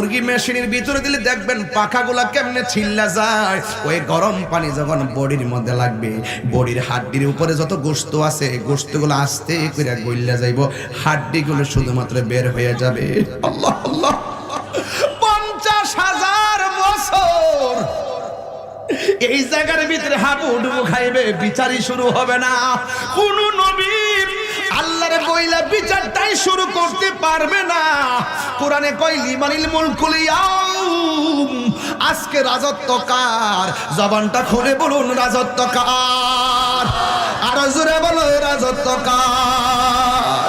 মুরগি মেশিনের ভিতরে দিলে দেখবেন পাখাগুলা কেমনে ছিল্লা যায়। ওই গরম পানি যখন বডির মধ্যে লাগবে, বডির হাড্ডির উপরে যত গোশত আছে গোশতগুলো আস্তে করে গইল্লা যাইব, হাড্ডিগুলো শুধুমাত্র বের হয়ে যাবে। আল্লাহ আল্লাহ, 50,000 বছর এই জায়গার ভিতরে হাবুডুবু খাইবে, বিচারই শুরু হবে না। কোন নবী আল্লাহর বইলা বিচারটাই শুরু করতে পারবে না। কোরআনে কয় লিমানিল মুলকুল ইয়াউম, আজকে রাজত্ব কার? জবানটা খুলে বলুন রাজত্ব কার? আরো জোরে বলো রাজত্ব কার?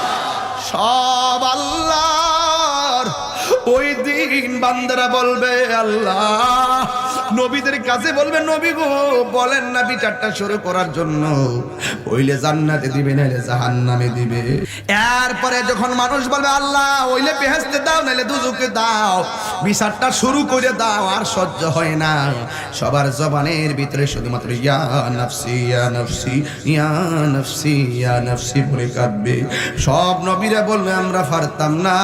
সব আল্লাহর। ওই দিন বান্দারা বলবে আল্লাহ, নবীদের কাছে বলবে নবী গো বলেন না বিচারটা শুরু করার জন্য, ওইলে জান্নাতে দিবে নাইলে জাহান্নামে দিবে। এরপরে যখন মানুষ বলবে আল্লাহ ওইলে বেহেশতে দাও নাইলে দুজকে দাও, বিচারটা শুরু করে দাও, আর সহ্য হয় না। সবার জবানের ভিতরে শুধুমাত্র ইয়া নাফসি ইয়া নাফসি ইয়া নাফসি ইয়া নাফসি বলে কাঁদবে। সব নবীরা বলবে আমরা পারতাম না।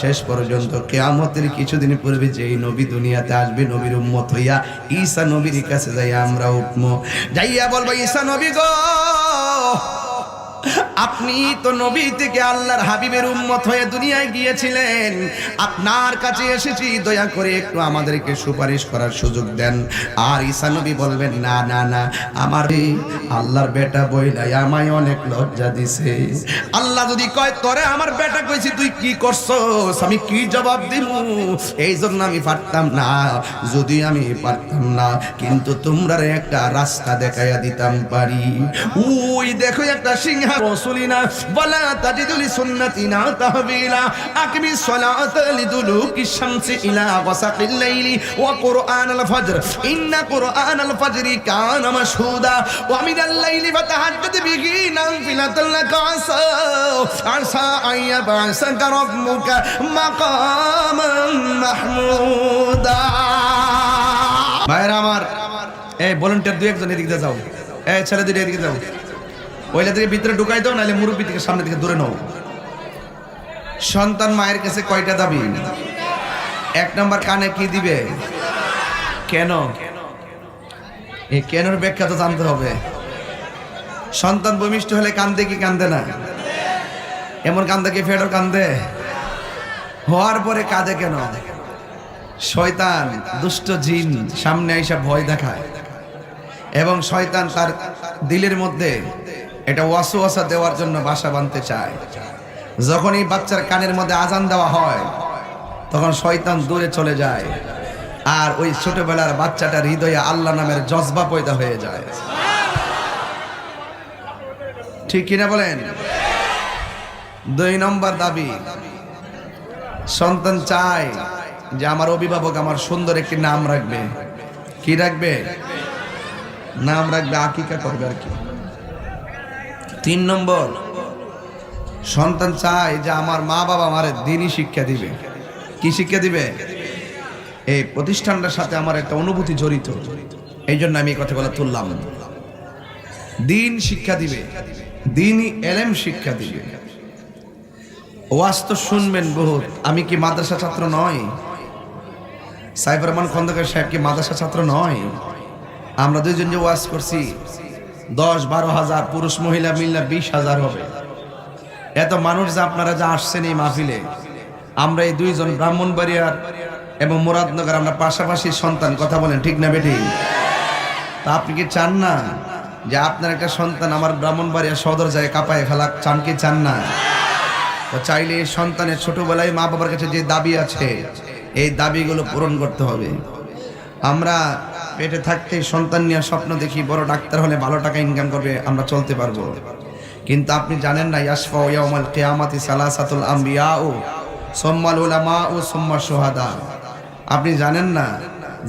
শেষ পর্যন্ত কিয়ামতের কিছুদিন পূর্বে যেই নবী দুনিয়াতে আসবে, নবীর উম্মত হইয়া ঈসা নবীর কাছে যাই আমরা উঠবো, যাইয়া বলবো ঈসা নবী গো আপনি তো নবী থেকে আল্লাহর হাবিবের উম্মত হয়ে দুনিয়ায় গিয়েছিলেন, আপনার কাছে এসেছি, দয়া করে একটু আমাদেরকে সুপারিশ করার সুযোগ দেন। আর ঈসা নবী বলবেন না না না, আমার আল্লাহর বেটা বইলাই আমায় অনেক লজ্জা দিছে। আল্লাহ যদি কয় তোরে আমার বেটা কইছি তুই কি করছস, আমি কি জবাব দিব? এই জন্য আমি পারতাম না। যদি আমি পারতাম না, কিন্তু তোমরা একটা রাস্তা দেখাইয়া দিতাম পারি। ওই দেখো একটা সিংহ রসুলিনা ওয়ালা তাজিদু লিসুন্নাতিনা তাহবিলা আকিমিস সালাতা লিদুলুকি শামসি ইলা গাসাকিল লাইলি ওয়া কুরআনাল ফাজর ইন্না কুরআনাল ফাজরি কানা মাশহুদা ওয়া মিনাল লাইলি ফাতাহাজ্জাদ বিহি নাফিলাতাল লাকা আসা আইয়াবাসাকা রাব্বুকা মাকামান মাহমুদা। ভাইরা আমার, এই ভলান্টিয়ার দুই একজন এদিকে যাও, এই ছেলে দুই এদিকে যাও, ওইলা থেকে ভিতরে ঢুকাই দাও, নাহলে মুরব্বী থেকে সামনে থেকে দূরে নাও। সন্তান মায়ের কাছে কয়টা দাবি? 1 নম্বর কানে কি দিবে? কেন? এই কেনর ব্যাখ্যা তো জানতে হবে। সন্তান ভূমিষ্ঠ হলে কান্দে কি কান্দে না? এমন কান্দে কি ফেডো কান্দে? হওয়ার পরে কাঁদে কেন? শয়তান দুষ্ট জিন সামনে আইসা ভয় দেখায়, এবং শয়তান তার দিলের মধ্যে এটা ওয়াসওয়াসা দেওয়ার জন্য বাসা বাঁধতে চায়। যখন এই বাচ্চার কানের মধ্যে আজান দেওয়া হয়, তখন শয়তান দূরে চলে যায়, আর ওই ছোটবেলার বাচ্চাটার হৃদয়ে আল্লাহ নামের জজবা পয়দা হয়ে যায়। ঠিক কিনা বলেন? 2 নম্বর দাবি, সন্তান চায় যে আমার অভিভাবক আমার সুন্দর একটি নাম রাখবে। কি রাখবে? নাম রাখবে, আকিকা করবে আর কি। 3 নম্বর, সন্তান চায় যে আমার মা বাবা আমার দ্বীনি শিক্ষা দিবে। কি শিক্ষা দিবে? এই প্রতিষ্ঠানটার সাথে আমার একটা অনুভূতি জড়িত, এই জন্য আমি এই কথাগুলো তুললাম। দ্বীন শিক্ষা দিবে, দ্বীনি এলেম শিক্ষা দিবে। ওয়াজ তো শুনবেন বহুত। আমি কি মাদ্রাসা ছাত্র নই? সাইফুর রহমান খন্দকার সাহেব কি মাদ্রাসা ছাত্র নয়? আমরা দুইজন যে ওয়াজ করছি, 10-12 হাজার পুরুষ মহিলা মিল্লা 20,000 হবে। এত মানুষ যে আপনারা যা আসছেন এই মাহফিলে, আমরা এই 2 জন ব্রাহ্মণবাড়িয়ার এবং মুরাদনগর, আমরা পাশাপাশি সন্তান। কথা বলেন ঠিক না বেটি? তা আপনি কি চান না যে আপনার একটা সন্তান আমার ব্রাহ্মণবাড়িয়া সদর যায় কাঁপায় ফেলাক? চান কি চান না? তো চাইলে সন্তানের ছোটবেলায় মা বাবার কাছে যে দাবি আছে, এই দাবিগুলো পূরণ করতে হবে। আমরা পেটে থাকতে সন্তান নিয়ে স্বপ্ন দেখি বড় ডাক্তার হলে ভালো টাকা ইনকাম করবে, আমরা চলতে পারবো। কিন্তু আপনি জানেন না ইয়াশফাউ ইয়াউমাল কিয়ামাতি সালাসাতুল আমবিয়াউ সুম্মাল উলামাউ সুম্মা শুহাদা। আপনি জানেন না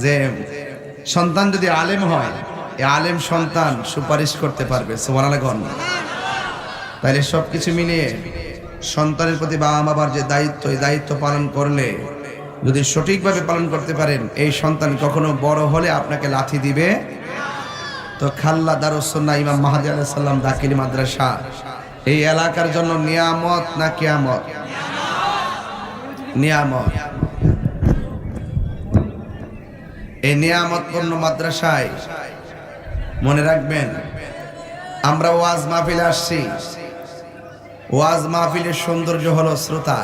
যে সন্তান যদি আলেম হয়, এই আলেম সন্তান সুপারিশ করতে পারবে। সুবহানাল্লাহ। তাইলে সবকিছু মিলিয়ে সন্তানের প্রতি বাবা মাবার যে দায়িত্ব, এই দায়িত্ব পালন করলে, যদি সঠিকভাবে পালন করতে পারেন, এই সন্তান কখনো বড় হলে আপনাকে লাথি দিবে। তো খাল্লা দারুস সুন্নাহ ইমাম মাহদী আলাইহিস সালাম দাখিলি মাদ্রাসা এই এলাকার জন্য নিয়ামত না কিয়ামত? নিয়ামত। এই নিয়ামতপূর্ণ মাদ্রাসায় মনে রাখবেন, আমরা ওয়াজ মাহফিলে আসছি। ওয়াজ মাহফিলের সৌন্দর্য হলো শ্রোতা।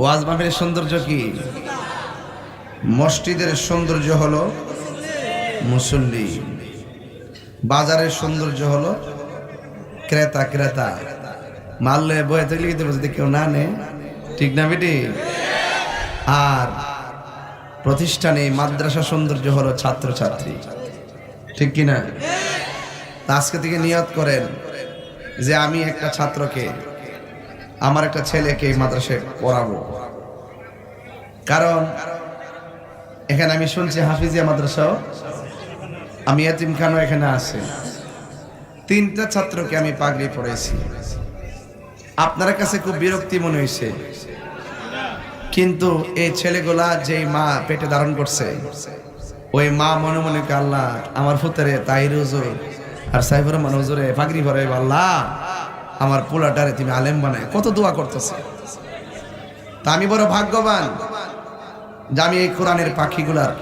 ওয়াজ মাহফিলের সৌন্দর্য কি? মসজিদের সৌন্দর্য হলো মুসল্লি, বাজারের সৌন্দর্য হলো ক্রেতা ক্রেতা। মারলে বয়ে থাকলে যদি কেউ না নে, ঠিক না বেটি? আর প্রতিষ্ঠানে মাদ্রাসা সৌন্দর্য হলো ছাত্রছাত্রী, ঠিক কিনা? আজকে থেকে নিয়ত করেন যে আমি একটা ছাত্রকে, আমার একটা ছেলেকে মাদ্রাসায় পড়াবো। কারণ এখানে আমি শুনছি হাফিজিয়া মাদ্রাসাও, আমি এতিমখানাও এখানে আছে। 3টা ছাত্রকে আমি পাগড়ি পড়াইছি। আপনার কাছে খুব বিরক্তি মনে হয়েছে, কিন্তু এই ছেলেগুলা যেই মা পেটে ধারণ করছে, ওই মা মনে মনে আল্লাহ আমার ফুতারে তাহির হুজুর আর সাইফুর রহমান হুজুরে পাগড়ি পরাই, আল্লাহ আমার পোলাটারে তুমি আলেম বানায়, কত দোয়া করতেছে। তা আমি বড় ভাগ্যবান যে আমি এই কোরআনের পাখিগুলার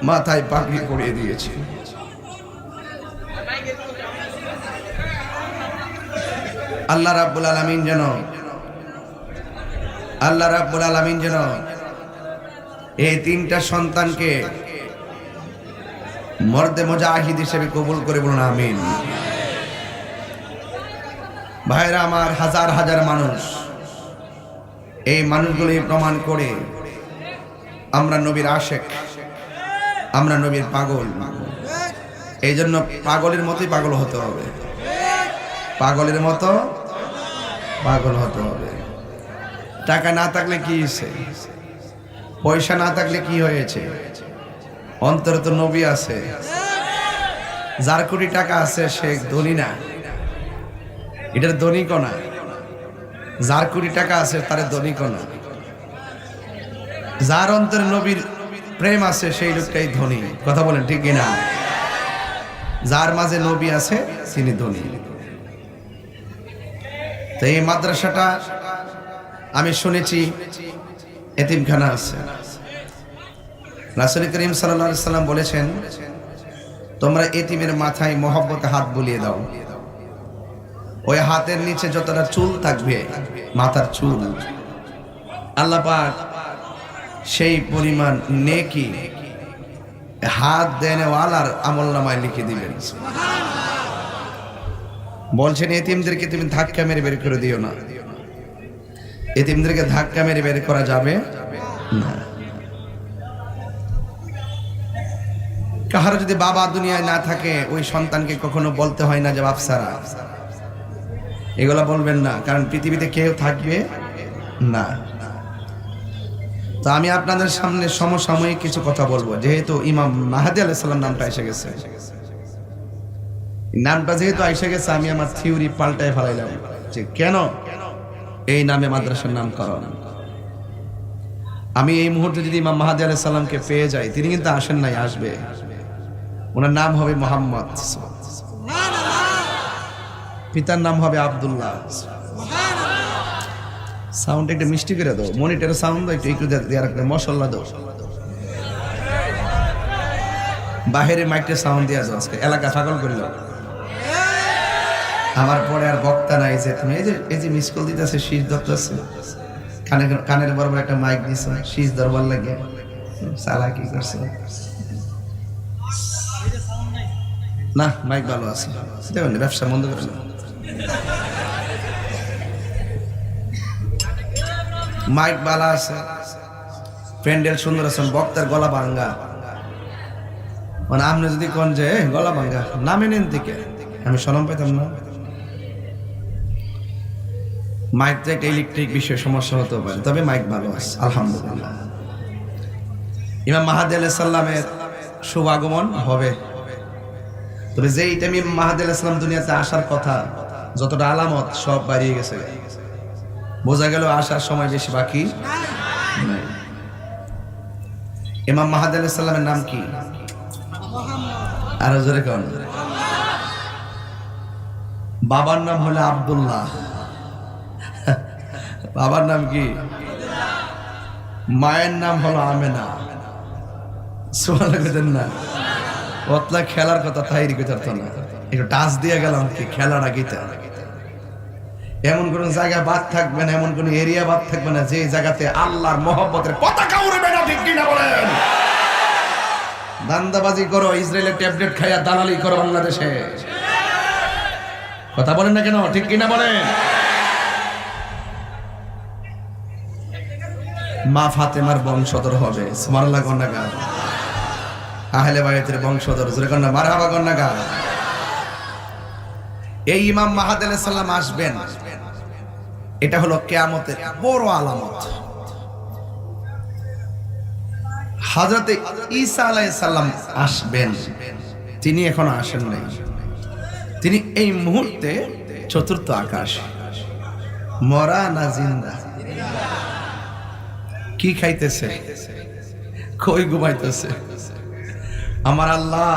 মাথায় পাগড়ি পরিয়ে দিয়েছি। আল্লাহ রাব্বুল আলামিন যেন এই 3টা সন্তানকে মর্দে মুজাহিদ হিসেবে কবুল করে, বলুন আমিন। ভাইরা আমার, হাজার হাজার মানুষ, এই মানুষগুলি প্রমাণ করে আমরা নবীর আশেক, আমরা নবীর পাগল। এই জন্য পাগলের মতোই পাগল হতে হবে, পাগলের মতো পাগল হতে হবে। টাকা না থাকলে কি হয়েছে? পয়সা না থাকলে কি হয়েছে? অন্তরে তো নবী আছে। যার কোটি টাকা আছে সে ধনী না, এটার ধনী কোনা। যার কোটি টাকা আছে তার ধনী কোনা। যার অন্তরে নবীর প্রেম আছে সেই লোকটাই ধনী। কথা বলেন ঠিক কিনা? যার মাঝে নবী আছে তিনি ধনী। তো এই মাদ্রাসাটা আমি শুনেছি এতিমখানা আছে। রাসূল করিম সাল্লাল্লাহু আলাইহি সাল্লাম বলেছেন, তোমরা এতিমের মাথায় মহব্বতে হাত বুলিয়ে দাও। ওই হাতের নিচে যতটা চুল থাকবে, মাথার চুল, আল্লাহ পাক সেই পরিমাণ নেকি হাত দেনেওয়ালার আমলনামায় লিখে দিবেন। বলছেন এতিমদেরকে তুমি ধাক্কা মেরে বের করে দিও না। এতিমদেরকে ধাক্কা মেরে বের করা যাবে না। কাহার যদি বাবা দুনিয়ায় না থাকে, ওই সন্তানকে কখনো বলতে হয় না যে বাপ সারা, এগুলা বলবেন না, কারণ পৃথিবীতে কেউ থাকবে না। তো আমি আপনাদের সামনে সমসাময়িক কিছু কথা বলবো। যেহেতু ইমাম মাহদী আলাইহিস সালাম নামটা এসে গেছে, নামটা যেহেতু এসে গেছে, আমি আমার থিওরি পাল্টায় ফেলাইলাম যে কেন এই নামে মাদ্রাসার নামকরণ। আমি এই মুহূর্তে যদি ইমাম মাহদী আলাইহিস সালামকে পেয়ে যাই, তিনি কিন্তু আসেন নাই, আসবে। ওনার নাম হবে মুহাম্মদ, পিতার নাম হবে আব্দুল্লাহ। সাউন্ড একটু মিষ্টি করে দাও, মনিটরে সাউন্ড একটু দিয়ে রাখলে, মশলা দাও, বাহিরে মাইকটা সাউন্ড দিয়ে দাও, আজকে এলাকা ছাগল করে দাও। আমার পরে আর বক্তা নাই যে তুমি এই যে মিস কল দিতেছে, শীষ ধরতেছে, কানের বরাবর একটা মাইক দিছে, শীষ ধরবার লাগে সালা কি করছে না, মাইক ভালো আছে, দেখুন ব্যবসা বন্ধ করে না। মাইক ভালো আছে, প্যান্ডেল সুন্দর আছে, বক্তার গলা ভাঙ্গা। মানে আপনি যদি কোন যে গলা ভাঙ্গা নামে নেন থেকে, আমি শরম পেতাম না। মাইকটা একটা ইলেকট্রিক বিষয়ে সমস্যা হতে পারে, তবে মাইক ভালো আছে আলহামদুলিল্লাহ। ইমাম মাহদী আলাইহিস সালামের শুভ আগমন হবে, তবে যেই টাইমে মাহদী আলাইহিস সালাম দুনিয়াতে আসার কথা, যতটা আলামত সব বাড়িয়ে গেছে, বোঝা গেল আসার সময় বেশি বাকি নাই। ইমাম মাহদী আলাইহিস সালামের নাম কি? আরো জোরে কোন? বাবার নাম হলো আব্দুল্লাহ। বাবার নাম কি? মায়ের নাম হলো আমেনা। সুবহানাল্লাহ কইতেন না? পতলা খেলার কথা তাইরি কইতারতো না, একটু টাচ দিয়ে গেলাম কি খেলাটা গীতা। এমন কোন জায়গা বাদ থাকবে না, এমন কোন এরিয়া বাদ থাকবে না যে জায়গাতে আল্লাহর মহব্বতের পতাকা উড়বে না, ঠিক কিনা বলেন? দান্দাবাজি করো, ইসরায়েলের ট্যাবলেট খাইয়া দালালি করো বাংলাদেশে, কথা বলেন না কেন, ঠিক কিনা বলেন? মা ফাতেমার বংশধর হবে, সুবহানাল্লাহ গন্নাগার। আহলে বাইতের বংশধর, জোরে কন্যা মারহাবা গন্নাগার। এই ইমাম মাহদী আলাইহিস সালাম আসবেন, এটা হলো কিয়ামতের বড় আলামত। হযরত ঈসা আলাইহিস সালাম আসবেন, তিনি এখনো আসেন নাই। তিনি এই মুহূর্তে চতুর্থ আকাশ, মরা না জিন্দা, কি খাইতেছে, কই ঘুমাইতেছে? আমার আল্লাহ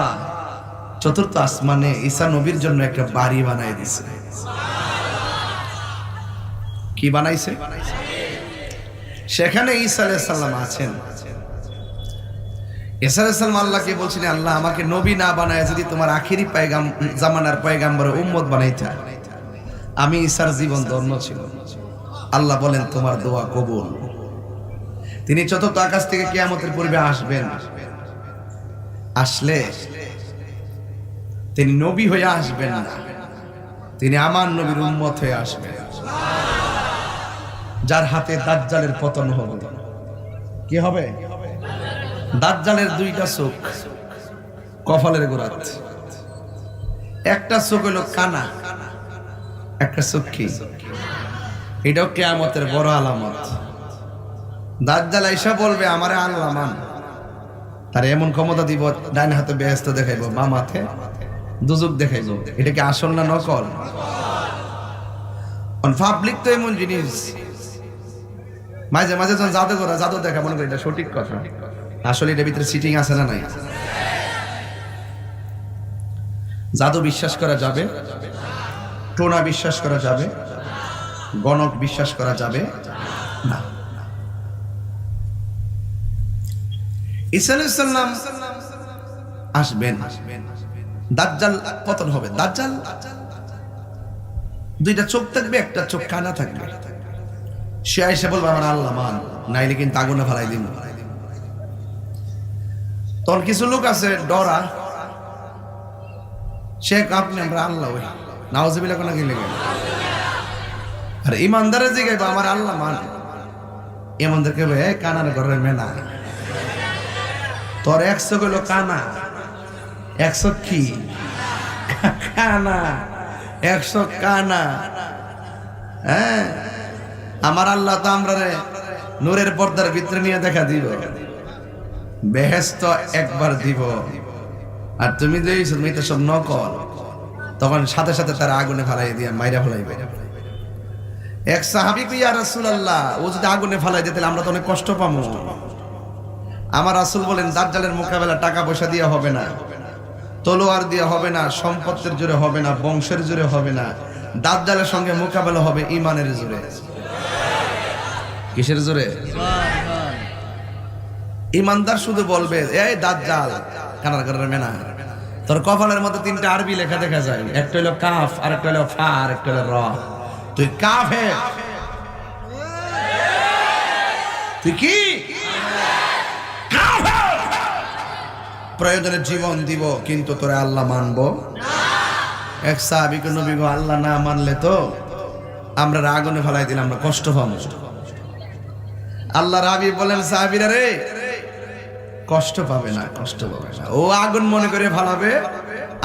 চতুর্থ আসমানে ঈসা নবীর জন্য একটা বাড়ি বানাই দিছে। কি বানাইছে? সেখানে ঈসা আলাইহিস সালাম আছেন। ঈসা আলাইহিস সালাম আল্লাহকে বলছিলেন, আল্লাহ আমাকে নবী না বানায় যদি তোমার আখিরি জামানার পয়গাম্বরের উম্মত বানাইতা, আমি ঈসার জীবন ধন্য ছিল। আল্লাহ বলেন তোমার দোয়া কবুল। তিনি চতুর্থ আকাশ থেকে কিয়ামতের পূর্বে আসবেন। আসলে তিনি নবী হয়ে আসবেন না, তিনি আমার নবীর উম্মত হয়ে আসবেন, যার হাতে দাজ্জালের পতন হবে। কি হবে? দাজ্জালের দুইটা চোখ কপালের গোড়াত, একটা চোখ হলো কানা, একটা চোখ কি? এটাও কিয়ামতের বড় আলামত। দাজ্জাল আইসা বলবে আমারে আল্লাহ মান, তার এমন ক্ষমতা দিব, ডান হাতে বেহেশত দেখাইবো, বাম হাতে দুজক দেখাইবো। এটা কি আসল না নকল? পাবলিক তো এমন জিনিস, মাঝে মাঝে যখন জাদু দেখা মনে করি এটা সঠিক কথা, আসলে এটার ভিতরে সিটিং আছে না নাই? জাদু বিশ্বাস করা যাবে, টোনা বিশ্বাস করা যাবে, গণক বিশ্বাস করা যাবে না। ঈসা আলাইহিস সালাম আসবেন, দাজ্জাল পতন হবে। দাজ্জাল দুইটা চোখ থাকবে, একটা চোখ কানা থাকবে। সে এসে বলবে আমার আল্লাহ মান, নাইলে কিন্তু আগুনে ফেলাই দিব। তখন কিছু লোক আছে ডরা, সে আপনি আমরা আল্লাহ ওই নাউজুবিল্লাহ কোন কি লেগে। আর ইমানদারে জিগাইবা আমার আল্লাহ মান, ইমানদারকে বলে এই কানার ঘরের মেনা, তোর 100 হলো কানা, 100 কি কানা, 100 কানা। হ্যাঁ, আমার আল্লাহ তো আমরা নূরের পর্দার ভিতরে নিয়ে দেখা দিব, বেহেশত একবার দিব। আর তুমি যে তো সব নকল, তখন সাথে সাথে তারা আগুনে ফেলাই দিয়ে মাইরা ফেলাইবে। এক সাহাবী কই ইয়া রাসূলুল্লাহ, ও যদি আগুনে ফেলাই দিতে আমরা তো অনেক কষ্ট পাবো। আমার রাসূল বলেন দাজ্জালের মোকাবেলা টাকা পয়সা দিয়ে হবে না, তলোয়ার দিয়ে হবে না, সম্পত্তির জোরে হবে না, বংশের জোরে হবে না। দাজ্জালের সঙ্গে মোকাবেলা হবে ঈমানের জোরে। কিসের জোরে? ঈমানদার শুধু বলবে এই দাজ্জাল কানার ঘরের মেনা। তোর কপালের মধ্যে 3টা আরবি লেখা দেখা যায়, একটা হলো কাফ, আর একটা হলো ফা, আর একটা হলো র। তুই কাফের, তুই কি কাফের। প্রয়োজনে জীবন দিব কিন্তু তোরে আল্লাহ মানবো না। এক সাহাবীকে নবী গো আল্লাহ না মানলে তো আমরা আগুনে ফেলাই দিলাম, আমরা কষ্ট পাবো। আল্লাহর হাবিব বলেন সাহাবীরা রে কষ্ট পাবে না, কষ্ট পাবে না। ও আগুন মনে করে ফেলাবে,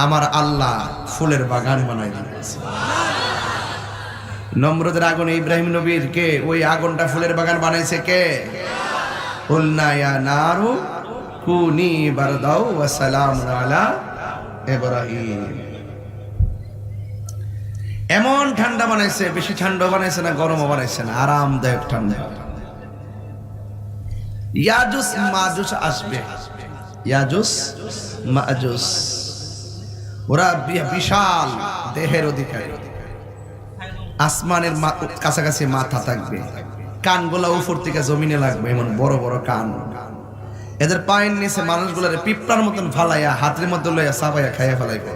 আমার আল্লাহ ফুলের বাগান বানাই দিয়েছে। নমরুদের আগুন ইব্রাহিম নবীর কে ওই আগুনটা ফুলের বাগান বানাইছে কে? কুলনা ইয়া নারু কুনি বারদাও ওয়া সালামুন আলা ইব্রাহিম। এমন ঠান্ডা বানাইছে, বেশি ঠান্ডা বানাইছে না, গরমও বানাইছে না, আরামদায়ক ঠান্ডা। ইয়াজুস মাজুস আসবে, ইয়াজুস মাজুস, ওরা বিশাল দেহের অধিকারী, আসমানের কাছাকাছি মাথা থাকবে, কানগুলা উপর থেকে জমিনে লাগবে, এমন বড় বড় কান। এদের পায়ের নিচে মানুষগুলোরে পিঁপড়ার মতন ফালাইয়া হাতের মধ্যে লইয়া চাবাইয়া খাইয়া ফেলাইবে।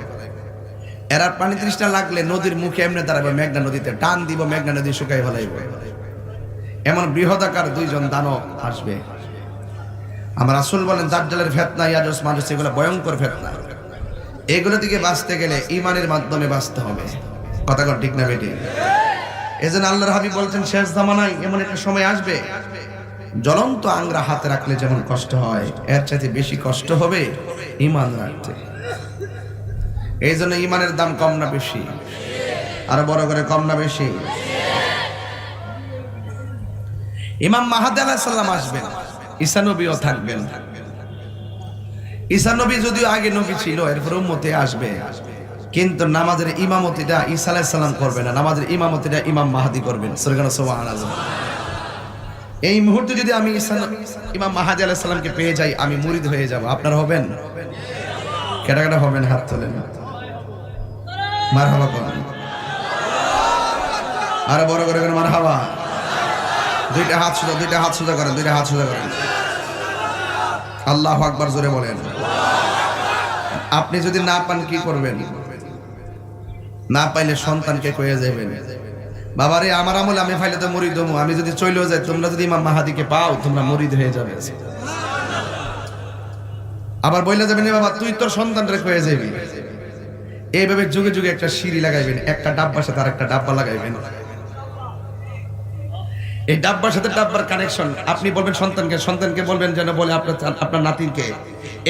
এরা পানি তৃষ্ণা লাগলে নদীর মুখে এমনি দাঁড়াবে, মেঘনা নদীতে টান দিব, মেঘনা নদী শুকাই ফেলাইবে। এমন বৃহদাকার দুইজন দানব আসবে। আমার রাসূল বলেন দাজ্জালের ফিতনা, ইয়াজুজ মাজুজ এগুলো ভয়ঙ্কর ফিতনা। এগুলো থেকে বাঁচতে গেলে ঈমানের মাধ্যমে বাঁচতে হবে। কথা কর ঠিক না বেটি? এজন্য আল্লাহর হাবিব বলছেন শেষ জামানায় এমন একটা সময় আসবে, জ্বলন্ত আংরা হাতে রাখলে যেমন কষ্ট হয়, এর চাইতে বেশি কষ্ট হবে ঈমান রাখতে। এই জন্য ঈমানের দাম কম না বেশি? আরো বড় করে কম না বেশি? ইমাম মাহদী আলাইহিস সালাম আসবেন, ঈসা নবীও থাকবেন। ঈসা নবী যদিও আগে নবী ছিল, এরপর উম্মতে আসবে, কিন্তু নামাজের ইমামতিটা ঈসা আলাইহিস সালাম করবে না, নামাজের ইমামতিটা ইমাম মাহদী করবেন। সুবহানাল্লাহ। এই মুহূর্তে যদি আমি ইমাম মাহদী আলাইহিস সালামকে পেয়ে যাই, আমি মুরিদ হয়ে যাব। আপনারা হবেন? কেডা কেডা হবেন? হাত তোলেন, মারহাবা করেন। আরে বড় করে করেন মারহাবা। দুইটা হাত সোজা করেন, দুইটা হাত সোজা করেন। আল্লাহু আকবার জোরে বলেন। আপনি যদি না পান কি করবেন? না পাইলে সন্তানকে কয়ে যাবেন, বাবারে আমার আমল আমি ফাইলে তো মুরিদ হমু, আমি যদি চলেও যাই, তোমরা যদি ইমাম মাহদীকে পাও তোমরা মুরিদ হয়ে যাবে। আবার বইলা যাবেন বাবা তুই তোর সন্তানরে কয়ে যাবি। এইভাবে যুগে যুগে একটা সিঁড়ি লাগাইবেন, একটা ডাব্বার সাথে আরেকটা ডাব্বা লাগাইবেন। এই ডাব্বার সাথে ডাব্বার কানেকশন। আপনি বলবেন সন্তানকে, সন্তানকে বলবেন যেন বলে আপনার নাতিকে।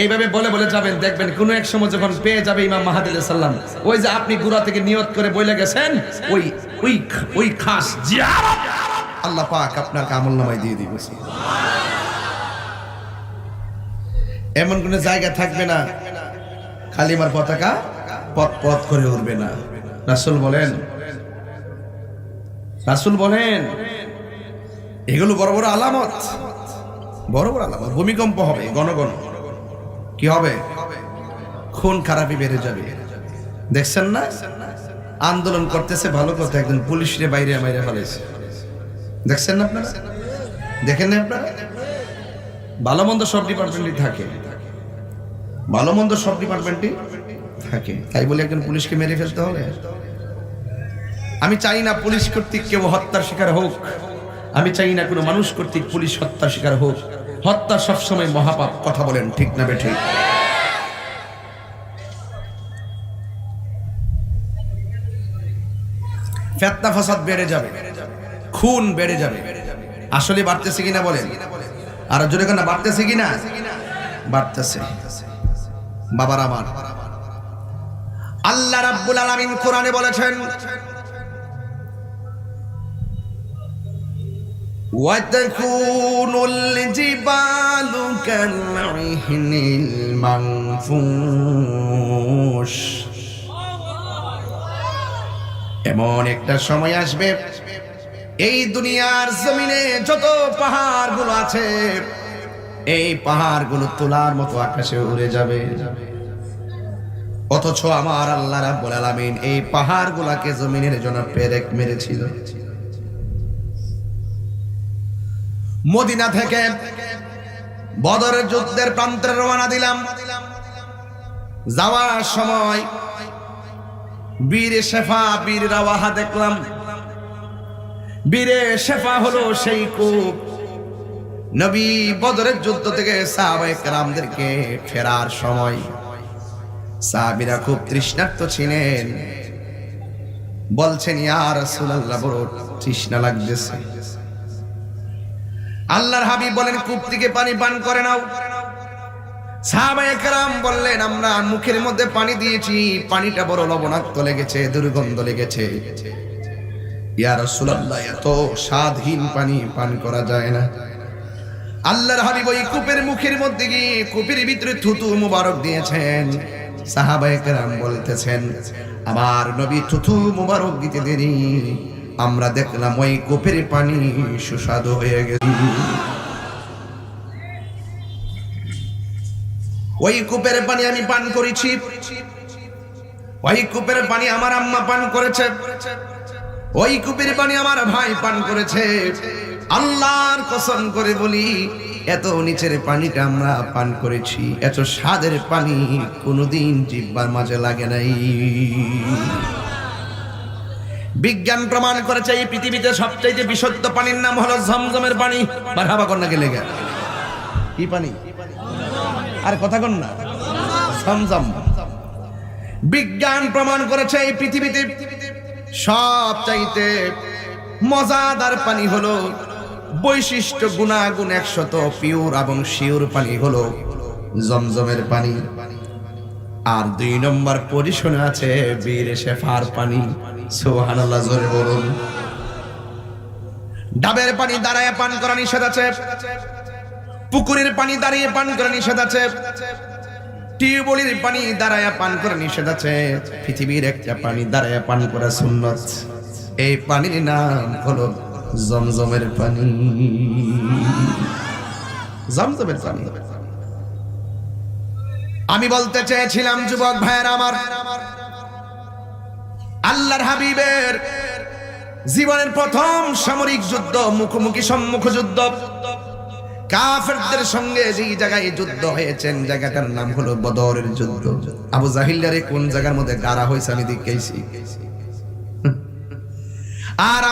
এইভাবে বলে বলে যাবেন, দেখবেন কোনো এক সময় যখন পেয়ে যাবে ইমাম মাহদী আলাইহিস সালাম, ওই যে আপনি গুড়া থেকে নিয়ত করে বলে গেছেন, ওই খাস জিয়ারত আল্লাহ পাক আপনার আমলনামায় দিয়ে দিবে। এমন কোন জায়গা থাকবে না কালিমার পতাকা পথ পথ করে উড়বে না। রাসূল বলেন এগুলো বড় বড় আলামত, বড় বড় আলামত। ভূমিকম্প হবে, ঘন ঘন কি হবে? খুন খারাপি বেড়ে যাবে। দেখছেন না আন্দোলন করতেছে, ভালো কথা, একজন পুলিশরে বাইরে মাইরে ফেলেছে। দেখছেন না আপনারা? দেখেন না আপনারা? ভালো মন্দ সব ডিপার্টমেন্টই থাকে, ভালো মন্দ সব ডিপার্টমেন্টই থাকে। তাই বলে একজন পুলিশকে মেরে ফেলতে হবে? আমি চাই না পুলিশ কর্তৃক কেউ হত্যার শিকার হোক, আমি চাই না কোনো মানুষ কর্তৃক পুলিশ হত্যার শিকার হোক। হত্যা সবসময় মহাপাপ। কথা বলেন ঠিক না বেঠিক? ফিতনা ফাসাদ বেড়ে যাবে, খুন বেড়ে যাবে। আসলে বাড়তেছে কিনা বলেন? আর জোরে কেন বাড়তেছে কিনা? বাড়তেছে। বাবার আমার, আল্লাহ রাব্বুল আলামিন কোরআনে বলেছেন ওয়াতাকুনুল জিবালু কালইহনিল মানফুশ। এমন একটা সময় আসবে এই দুনিয়ার জমিনে যত পাহাড়গুলো আছে, এই পাহাড়গুলো তোলার মতো আকাশে উড়ে যাবে। অথচ আমার আল্লাহ রাব্বুল আলামিন এই পাহাড়গুলোকে জমিনের জন্য পেরেক মেরেছিল। মদিনা থেকে বদরের যুদ্ধের প্রান্তে রওনা দিলাম। যাওয়ার সময় বীরে শেফা, বীর রাওয়াহা দেখলাম। বীরে শেফা হলো সেই কূপ। নবী বদরের যুদ্ধ থেকে সাহাবায়ে কেরামদেরকে ফেরার সময় সাহাবীরা খুব তৃষ্ণার্ত ছিলেন। বলছেন ইয়া রাসূলুল্লাহ বড় তৃষ্ণা লাগতেছে। আল্লাহর হাবিব বলেন কূপ থেকে পানি পান করে নাও। সাহাবায়ে কেরাম বললেন আমরা মুখের মধ্যে পানি দিয়েছি, পানিটা বড় লবণাক্ত লেগেছে, দুর্গন্ধ লেগেছে। ইয়া রাসূলুল্লাহ এত স্বাদহীন পানি পান করা যায় না। আল্লাহর হাবিব ওই কূপের মুখের মধ্যে গিয়ে কূপের ভিতরে থুতু মুবারক দিয়েছেন। সাহাবায়ে কেরাম বলতেছেন আমার নবী থুতু মুবারক দিতে দেরি, আমরা দেখলাম ওই কূপের পানি সুস্বাদু হয়ে গেছে। ওই কূপের পানি আমি পান করেছি, ওই কূপের পানি আমার আম্মা পান করেছে, ওই কূপের পানি আমার ভাই পান করেছে। আল্লাহর কসম করে বলি, এত নিচের পানিটা আমরা পান করেছি, এত স্বাদের পানি কোনোদিন জিহ্বার মাঝে লাগে নাই। বিজ্ঞান প্রমাণ করেছে এই পৃথিবীতে সবচেয়ে বিশুদ্ধ পানির নাম হলো ঝমঝমের পানি। মারহাবা কন্যা গেলে গা কি পানি? আর কথা কন না, ঝমঝম। বিজ্ঞান প্রমাণ করেছে এই পৃথিবীতে সবচাইতে মজাদার পানি হলো, বৈশিষ্ট্য গুণাগুণ 100 পিওর এবং শিওর পানি হলো জমজমের পানি। আর 2 নম্বর পজিশনে আছে বীর শেফার পানি। সুবহানাল্লাহ, জোরে বলুন। ডাবের পানি দাঁড়ায় পান করা নিষেধ আছে, পুকুরের পানি দাঁড়িয়ে পান করা নিষেধ আছে, টিউবওয়েলের পানি দাঁড়ায় পান করা নিষেধ আছে, পৃথিবীর একটা পানি দাঁড়ায় পান করা সুন্নাত। এই পানির নাম হলো জমজমের পানি। জমজমের পানি। আমি বলতে চেয়েছিলাম যুবক ভাইয়েরা আমার, আল্লাহর হাবিবের জীবনের প্রথম সামরিক যুদ্ধ, মুখোমুখি সম্মুখ যুদ্ধ, কাফেরদের সঙ্গে যে জায়গায় যুদ্ধ হয়েছেন জায়গাটার নাম হলো বদরের যুদ্ধ। আবু জাহিলারে কোন জায়গার মধ্যে গাড়া হয়েছে আমি দেখেছি। আর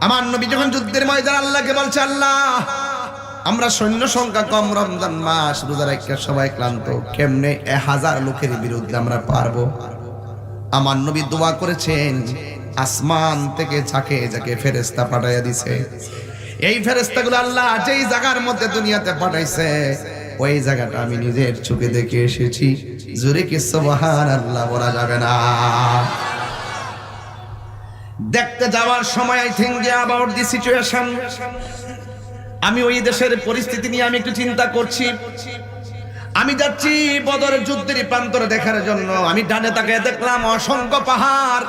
আমার নবী যখন যুদ্ধের ময়দান আল্লাহকে বলছে, আল্লাহ আমরা সৈন্য সংখ্যা কম, রমজান মাস, রোজা রাখা সবাই ক্লান্ত, কেমনে 1000 লোকের বিরুদ্ধে আমরা পারবো? আমার নবী দোয়া করেছেন, আসমান থেকে যাকে ফেরেশতা পাঠাইয়া দিছে, এই ফেরেশতাগুলো আল্লাহ যেই জায়গার মধ্যে দুনিয়াতে পাঠাইছে ওই জায়গাটা আমি নিজের চোখে দেখে এসেছি। জোরে কি সুবহানাল্লাহ বলা যাবে না? দেখতে যাওয়ার সময় I think about the situation, আমি ওই দেশের পরিস্থিতি নিয়ে আমি একটু চিন্তা করছি। আমি যাচ্ছি বদরের যুদ্ধের প্রান্তরে দেখার জন্য। আমি ডানে তাকায় দেখলাম অসংখ্য পাহাড়,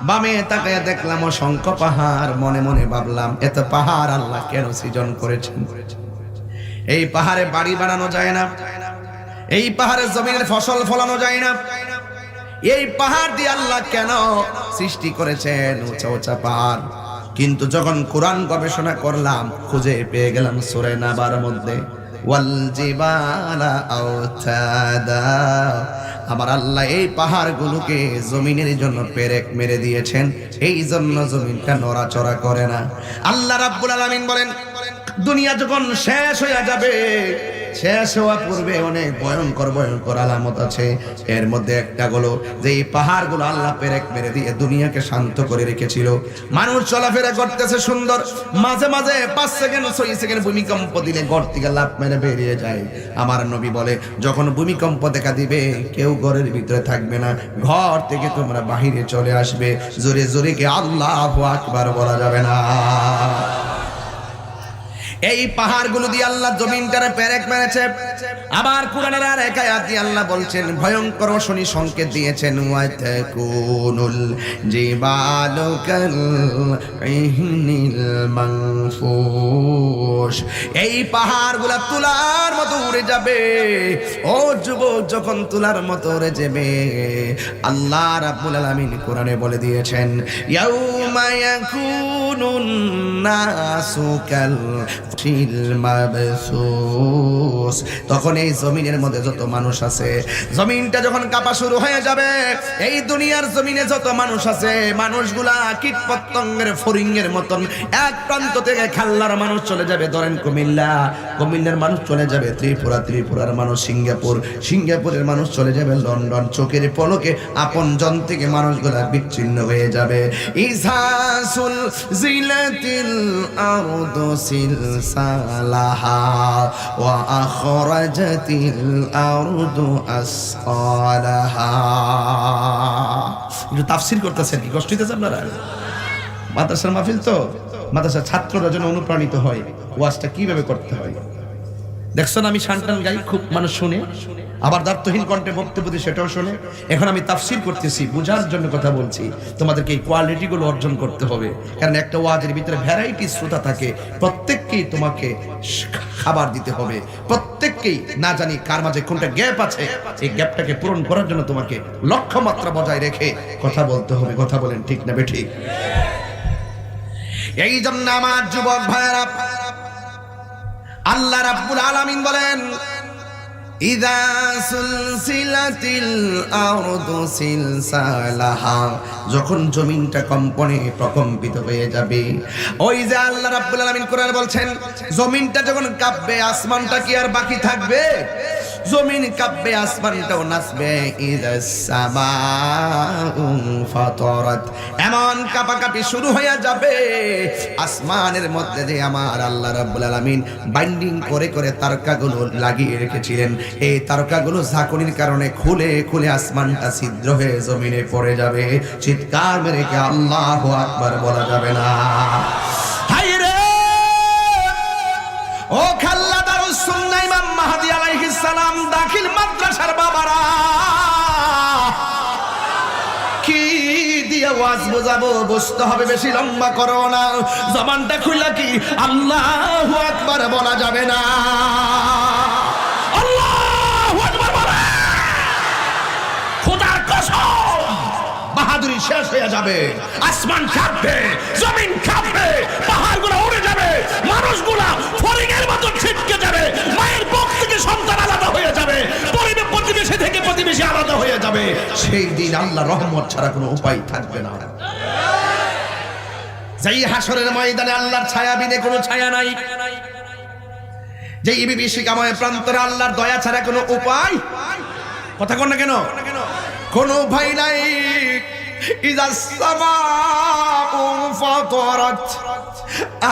বামে তাকায় দেখলাম অসংখ্য পাহাড়। মনে মনে ভাবলাম, এত পাহাড় আল্লাহ কেন সৃজন করেছেন? এই পাহাড়ে বাড়ি বানানো যায় না, এই পাহাড়ে জমিনের ফসল ফলানো যায় না, এই পাহাড় দিয়ে আল্লাহ কেন সৃষ্টি করেছেন উঁচা উঁচা পাহাড়? কিন্তু যখন কোরআন গবেষণা করলাম, খুঁজে পেয়ে গেলাম সূরা নাবার মধ্যে ওয়াল জিবালা আওতাদা, আমার আল্লাহ এই পাহাড়গুলোকে জমিনের জন্য পেরেক মেরে দিয়েছেন, এই জন্য জমিনটা নড়াচড়া করে না। আল্লাহ রাব্বুল আলামিন বলেন, দুনিয়া যখন শেষ হয়ে যাবে, শেষ হওয়া পূর্বে অনেক ভয়ঙ্কর ভয়ঙ্কর আলামত আছে। এর মধ্যে একটা হলো যে এই পাহাড়গুলো আল্লাহ পেরেক মেরে দিয়ে দুনিয়াকে শান্ত করে রেখেছিল। মানুষ চলাফেরা করতেছে সুন্দর, মাঝে মাঝে 5 সেকেন্ড 6 সেকেন্ড ভূমিকম্প দিলে ঘর থেকে লাফ মেরে বেরিয়ে যায়। আমার নবী বলে, যখন ভূমিকম্প দেখা দিবে কেউ ঘরের ভিতরে থাকবে না, ঘর থেকে তোমরা বাহিরে চলে আসবে। জোরে জোরে কি আল্লাহু আকবার বলা যাবে না? এই পাহাড়গুলো দিয়ে আল্লাহ জমিনটারে পেরেক মেরেছে। আবার কোরআনের আর এক আয়াত দিয়ে আল্লাহ বলছেন, ভয়ঙ্কর শনি সংকেত দিয়েছেন, ওয়াতাকুনুল জিবালু কাল ইহনিল মানফুশ, এই পাহাড়গুলো তুলার মতো উড়ে যাবে। ও যুবক, যখন তুলার মতো উড়ে যাবে, আল্লাহ রাব্বুল আলামিন কোরআনে বলে দিয়েছেন, ইয়াউমা ইয়াকুনুন নাসু কাল তখন এই জমিনের মধ্যে যত মানুষ আছে, জমিনটা যখন কাঁপা শুরু হয়ে যাবে, এই দুনিয়ার জমিনে যত মানুষ আছে, মানুষগুলা কীট পতঙ্গের ফড়িংয়ের মতন এক প্রান্ত থেকে খাল্লার মানুষ চলে যাবে ধরেন কুমিল্লা, কুমিল্লার মানুষ চলে যাবে ত্রিপুরা, ত্রিপুরার মানুষ সিঙ্গাপুর, সিঙ্গাপুরের মানুষ চলে যাবে লন্ডন। চোখের পলকে আপন জন থেকে মানুষগুলা বিচ্ছিন্ন হয়ে যাবে। ইসাসুল জিলাতিল আরদু সিলসালাহা ওয়া আখরাজাতিল আরদু আসকালাহা। একটু তাফসীর করতেছেন, কি কষ্ট হইতেছে আপনারা? মাদ্রাসার মাহফিল তো, মাদ্রাসার ছাত্ররা যেন অনুপ্রাণিত হয় ওয়াজটা কিভাবে করতে হয়। দেখছেন আমি শানটান গাই, খুব মানুষ শুনে, আবার দার্থহীন কণ্ঠে বক্তব্য দিয়ে সেটাও শুনে। এখন আমি তাফসীর করতেছি, বোঝার জন্য কথা বলছি। তোমাদেরকে এই কোয়ালিটিগুলো অর্জন করতে হবে, কারণ একটা ওয়াজের ভিতরে ভ্যারাইটি শ্রোতা থাকে, প্রত্যেককেই তোমাকে খাবার দিতে হবে, প্রত্যেককেই না জানি কার মাঝে কোনটা গ্যাপ আছে, এই গ্যাপটাকে পূরণ করার জন্য তোমাকে লক্ষ্যমাত্রা বজায় রেখে কথা বলতে হবে। কথা বলেন ঠিক না বেঠিক? এই জন্য আমার যুবক ভাইরা, আল্লাহ রাব্বুল আলামিন বলেন, ইযা সুলসিলাতিল আরদু সিলসালাহা, যখন জমিনটা কম্পনে প্রকম্পিত হয়ে যাবে। ওই যে আল্লাহ রাব্বুল আলামিন কোরআনে বলছেন, জমিনটা যখন কাঁপবে আসমানটা কি আর বাকি থাকবে? জমিন কাঁপবে, আসমানটাও নাচবে। ইযাস সামাউ ফাতারাত, এমন কাঁপাকাঁপি শুরু হয়ে যাবে আসমানের মধ্যে যে আমার আল্লাহ রাব্বুল আলামিন বাইন্ডিং করে করে তারকাগুলো লাগিয়ে রেখেছিলেন, এই তারকাগুলো ঝাঁকুনির কারণে খুলে খুলে আসমানটা ছিদ্র হয়ে জমিনে পড়ে যাবে। চিৎকার মেরে কে আল্লাহু আকবার বলা যাবে না? হায় রে ও খাল্লা দারুস সুন্নাহ ইমাম মাহদী আলাইহিস সালাম দাখিল মাদ্রাসার বাবারা, কি দিয়ে ওয়াজ বোঝাবো? বুঝতে হবে, বেশি লম্বা করো না। জবানটা খুইলা কি আল্লাহু আকবার বলা যাবে না? আল্লাহু আকবার বলে, খোদার কসম বাহাদুরি শেষ হয়ে যাবে। আসমান কাঁপবে, জমিন কাঁপবে, পাহাড়গুলো উড়ে যাবে, মানুষগুলা ফড়িংয়ের মতো ছিটকে যাবে, মায়ের বুক থেকে সন্তান আলাদা হয়ে যাবে, প্রতিবেশী থেকে প্রতিবেশী আলাদা হয়ে যাবে। সেই দিন আল্লাহ রহমত ছাড়া কোনো উপায় থাকবে না। যেই হাসরের ময়দানে আল্লাহর ছায়া বিনে কোনো ছায়া নাই, যেই বিভীষিকাময় প্রান্তরে আল্লাহর দয়া ছাড়া কোনো উপায়, কথা কন না কেন, কোনো উপায় নাই। ইযাস সামাউ ফাতারাত,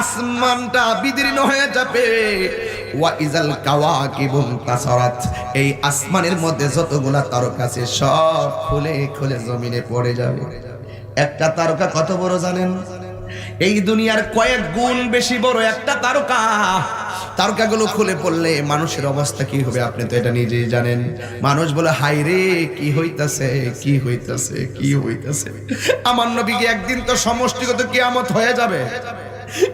আসমানটা বিদীর্ণ হয়ে যাবে। ওয়া ইযাল কাওয়াকিবু তাসারাত, এই আসমানের মধ্যে যতগুলা তারকা আছে সব খুলে খুলে জমিনে পড়ে যাবে। একটা তারকা কত বড় জানেন? এই দুনিয়ার কয়েক গুণ বেশি বড় একটা তারকা। তারকাগুলো খুলে পড়লে মানুষের অবস্থা কি হবে আপনি তো এটা নিজেই জানেন। মানুষ বলে, হায় রে কি হইতাছে, কি হইতাছে, কি হইতাছে। আমার নবীকে একদিন তো সমষ্টিগত কিয়ামত হয়ে যাবে,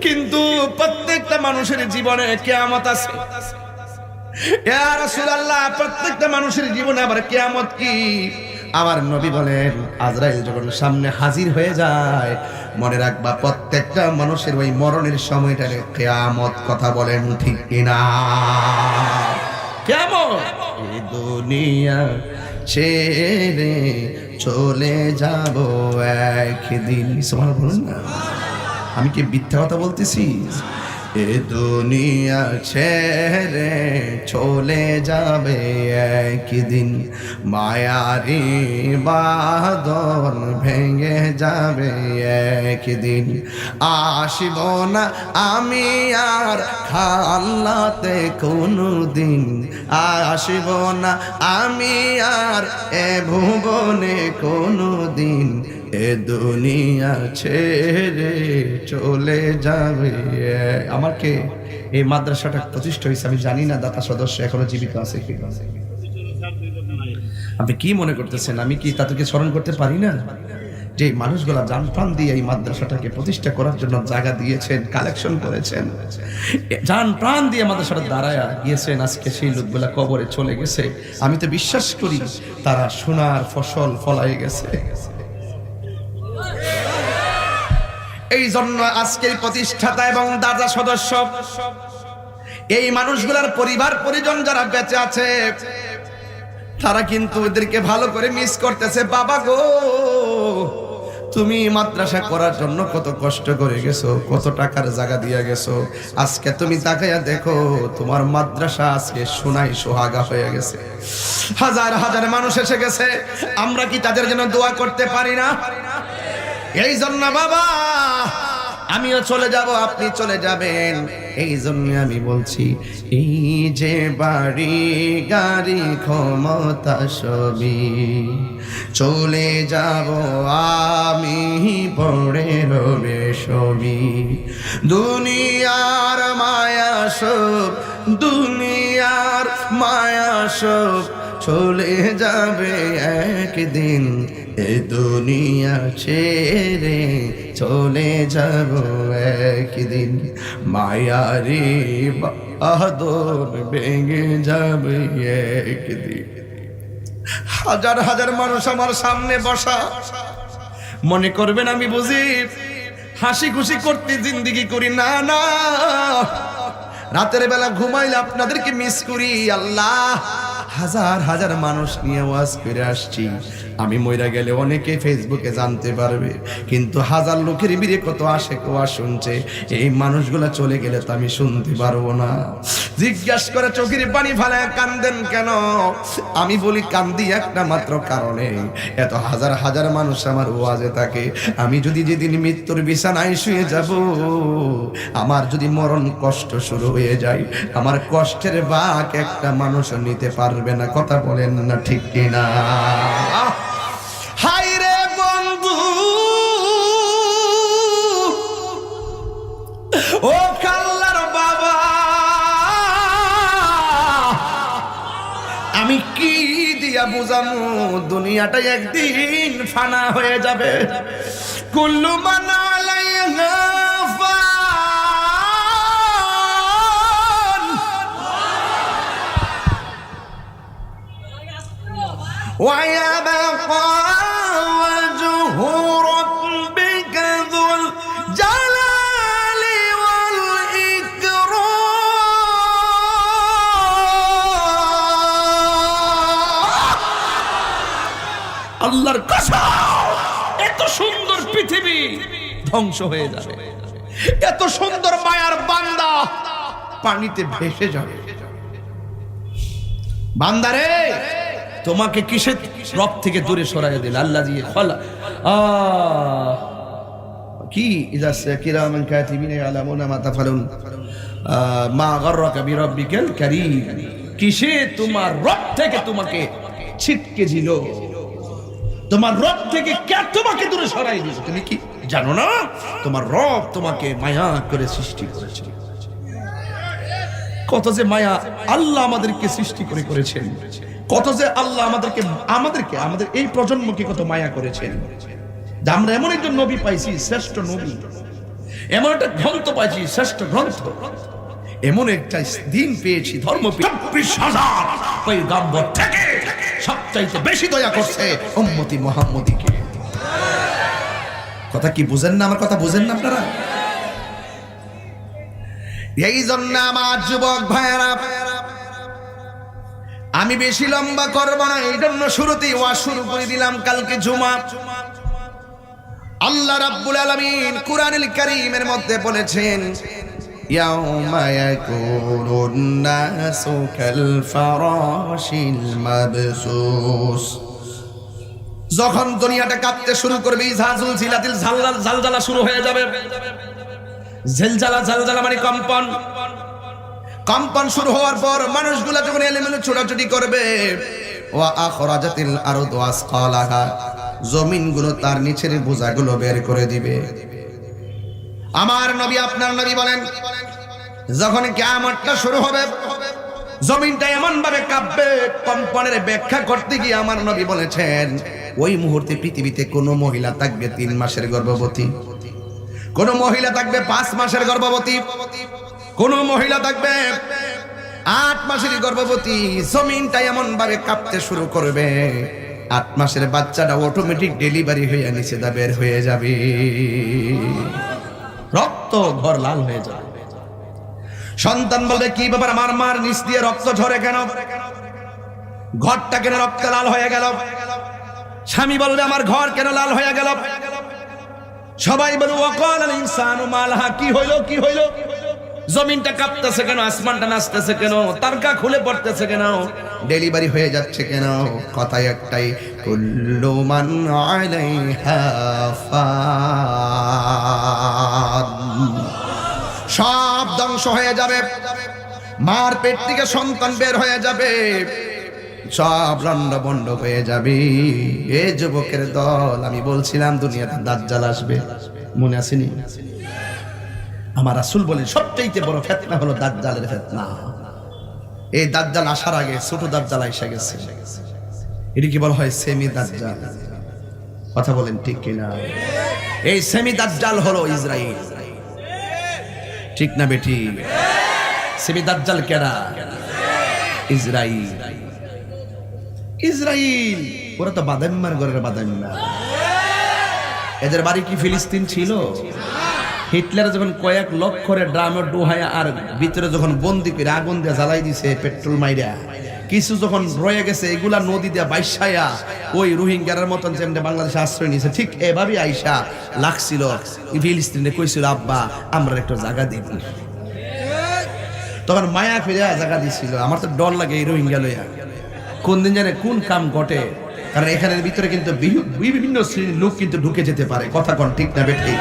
কিন্তু প্রত্যেকটা মানুষের জীবনে কিয়ামত আছে। ইয়া রাসূলুল্লাহ, প্রত্যেকটা মানুষের জীবনে আবার কিয়ামত কি? আমার নবী বলেন, আজরাইল যখন সামনে হাজির হয়ে যায়, মনে রাখবা প্রত্যেকটা মানুষের ওই মরণের সময়টারে কিয়ামত। কথা বলেন ঠিক কিনা? কিয়ামত। এই দুনিয়া ছেড়ে চলে যাব একদিন। সুবহানাল্লাহ বলুন না, আমি কি মিথ্যা কথা বলতেছি? এ দুনিয়া ছেড়ে চলে যাবে একদিন, মায়ারি বাঁধন ভেঙে যাবে একদিন। আসিব না আমি আর খাল্লাতে কোনদিন, আসিব না আমি আর এ ভুবনে কোনদিন, এ দুনিয়া ছেড়ে চলে যাবে। আমাকে এই মাদ্রাসাটা প্রতিষ্ঠা হয়েছে, আমি জানি না দাতা সদস্য এখনো জীবিত আছে কি। আপনি কি মনে করতেছেন আমি কি তাদেরকে স্মরণ করতে পারি না? যে মানুষগুলা জান প্রাণ দিয়ে এই মাদ্রাসাটাকে প্রতিষ্ঠা করার জন্য জায়গা দিয়েছেন, কালেকশন করেছেন, জান প্রাণ দিয়ে মাদ্রাসাটা দাঁড়ায় গিয়েছেন, আজকে সেই লোকগুলা কবরে চলে গেছে। আমি তো বিশ্বাস করি তারা সোনার ফসল ফলাই গেছে। এই জন্য আজকের প্রতিষ্ঠাতা এবং দাতা সদস্য, এই মানুষগুলার পরিবার পরিজন যারা বেঁচে আছে, তারা কিন্তু ওদেরকে ভালো করে মিস করতেছে। বাবা গো, তুমি মাদ্রাসা করার জন্য কত কষ্ট করে গেছো, কত টাকার জায়গা দিয়ে গেছো, আজকে তুমি তাকাইয়া দেখো তোমার মাদ্রাসা আজকে সোনাই সোহাগা হয়ে গেছে। হাজার হাজার মানুষ এসে গেছে, আমরা কি তাদের জন্য দোয়া করতে পারি না? এই জন্য বাবা আমিও চলে যাব, আপনি চলে যাবেন। এই জন্য আমি বলছি, এই যে বাড়ি গাড়ি ক্ষমতা সবই চলে যাব আমি পড়ে রবে সবই। দুনিয়ার মায়া সব, দুনিয়ার মায়া সব চলে যাবে একদিন, এ দুনিয়া ছেড়ে চলে যাব একদিন, মায়ারি বাঁধন ভেঙে যাবে একদিন। হাজার হাজার মানুষ আমার সামনে বসা, মনে করবেন আমি বুঝি হাসি খুশি করতে জিন্দেগি করি, না না, রাতের বেলা ঘুমাইলে আপনাদেরকে মিস করি। আল্লাহ, হাজার হাজার মানুষ নিয়ে ওয়াজ করে আসছি, আমি মইরা গেলে অনেকে ফেসবুকে জানতে পারবে, কিন্তু হাজার লোকের ভিড়ে কত আশেক ওয়াজ শুনছে, এই মানুষগুলা চলে গেলে তো আমি শুনতে পারবো না। জিজ্ঞাসা করে চোখের পানি ফেলায় কান্দেন কেন? আমি বলি কান্দি একটা মাত্র কারণে, এত হাজার হাজার মানুষ আমার ওয়াজে থাকে, আমি যদি যেদিন মৃত্যুর বিছানায় শুয়ে যাব, আমার যদি মরণ কষ্ট শুরু হয়ে যায়, আমার কষ্টের ভাগ একটা মানুষ নিতে পারবে না। কথা বলেন না ঠিক কিনা? হাই রে বন্ধু, ও কাল্লার বাবা, আমি কি দিয়া বুঝামু, দুনিয়াটা একদিন ফানা হয়ে যাবে। কুল্লু মান আলাইহা ويبقى وجه ربك ذو الجلال والإكرام। আল্লাহর কসম, এত সুন্দর পৃথিবী ধ্বংস হয়ে যাবে, এত সুন্দর মায়ার বান্দা পানিতে ভেসে যাবে। বান্দারে, তোমাকে কিসের রব থেকে দূরে সরাইয়া দিল? আল্লাহ দিয়ে খলা কি ইজা কিরামান কাতিবিনা ইয়ালামুনা মা তাফালুন মা গাররাকা বিরাব্বিকাল কারীম। কিসে তোমার রব থেকে তোমাকে ছিটকে দিল? তোমার রব থেকে কে তোমাকে দূরে সরাই দিল? তুমি কি জানো না তোমার রব তোমাকে মায়া করে সৃষ্টি করেছে? কত যে মায়া আল্লাহ আমাদেরকে সৃষ্টি করে করেছেন, কত যে আল্লাহ আমাদের এই প্রজন্মকে কত মায়া করেছেন। আমরা এমন একজন নবী পাইছি, শ্রেষ্ঠ নবী, এমন একটা গ্রন্থ পাইছি, শ্রেষ্ঠ গ্রন্থ, এমন একটা দিন পেয়েছি, ধর্ম 24,000 পয়গম্বর থেকে সবচাইতে বেশি দয়া করছে উম্মতি মুহাম্মদীকে। কথা কি বুঝেন না? আমার কথা বুঝেন না আপনারা? এই জন্য আমার যুবক ভাইয়েরা, আমি বেশি লম্বা করব না, এই জন্য শুরুতেই ওয়াজ শুরু করে দিলাম। কালকে জুমা, আল্লাহ রাব্বুল আলামিন কুরআনুল কারীমের মধ্যে বলেছেন, ইয়াউমা ইয়াকুনুন নাসু কাল ফারাশিল মাবসুস। যখন দুনিয়াটা কাঁপতে শুরু করবে, ইজাজুল জিলাতিল জালজালা শুরু হয়ে যাবে। জালজালা মানে কম্পন। কম্পন শুরু হওয়ার পর মানুষগুলা যখন এলোমেলো ছোটাছুটি করবে, ওয়া আখরাজাতিল আরদু আসকালাহা, জমিনগুলো তার নিচের বোঝাগুলো বের করে দিবে। আমার নবী, আপনার নবী বলেন, যখন কিয়ামতটা শুরু হবে, জমিনটা এমন ভাবে কাঁপবে, কম্পনের ব্যাখ্যা করতে গিয়ে আমার নবী বলেছেন, ওই মুহূর্তে পৃথিবীতে কোনো মহিলা থাকবে 3 মাসের গর্ভবতী, কোন মহিলা থাকবে 5 মাসের গর্ভবতী, কোন মহিলা থাকবে 8 মাসের গর্ভবতী। জমিনটা এমন ভাবে কাঁপতে শুরু করবে, 8 মাসের বাচ্চাটা অটোমেটিক ডেলিভারি হয়ে নিচে বের হয়ে যাবে, রক্ত ঘর লাল হয়ে যাবে। সন্তান বলবে, কি ব্যাপার, আমার মার নিচ দিয়ে রক্ত ঝরে কেন, ঘরটা কেন রক্ত লাল হয়ে গেল? স্বামী বলবে, আমার ঘর কেন লাল হয়ে গেল? সবাই বলবে, ওয়াকালাল ইনসানু মালাহা, কি হইলো, কি হইলো? জমিনটা কাঁপতেছে কেন, আসমানটা নাচতেছে কেন, তারকা খুলে পড়তেছে কেন, ডেলিভারি হয়ে যাচ্ছে কেন? কথাই একটাই, কুল্লু মান আলাইহা ফান। সব ধ্বংস হয়ে যাবে, মার পেট থেকে সন্তান বের হয়ে যাবে, সব লন্ডভন্ড হয়ে যাবে। এ যুবকের দল, আমি বলছিলাম দুনিয়াতে দাজ্জাল আসবে, মনে আসেনি? আমার রাসূল বলেন, সবচেয়ে বড় ফিতনা হলো দাজ্জালের ফিতনা। এই দাজ্জাল আসার আগে ছোট দাজ্জাল এসে গেছে, এটি কি বলা হয়? সেমি দাজ্জাল। কথা বলেন ঠিক কিনা? এই সেমি দাজ্জাল হলো ইসরাইল, ঠিক না বেটি? সেমি দাজ্জাল কেডা? ইসরাইল। ইসরাইল ওরা তো বাদাম্মার ঘরের বাদাম্মা, এদের বাড়ি কি ফিলিস্তিন ছিল? হিটলার যখন কয়েক লক্ষরে ড্রামে ডুহায়া আর ভিতরে যখন বন্দি করে আগুন দিয়ে জ্বালাই দিছে পেট্রোল মাইরা, কিছু যখন রয়ে গেছে এগুলা নদী দিয়ে বাইশায়া ওই রোহিঙ্গার মতন যেমন বাংলাদেশে আশ্রয় নিয়েছে, ঠিক এভাবেই আইসা লাগছিল ফিলিস্তিনে, কইছিল আব্বা আমরা একটা জায়গা দিব। তখন মায়া ফিরে জায়গা দিছিল। আমার তো ডর লাগে এই রোহিঙ্গা লইয়া, কোন দিন জানে কোন কাম ঘটে, কারণ এখানের ভিতরে কিন্তু বিভিন্ন শ্রেণীর লোক কিন্তু ঢুকে যেতে পারে। কথা কোন ঠিক না বেঠিক?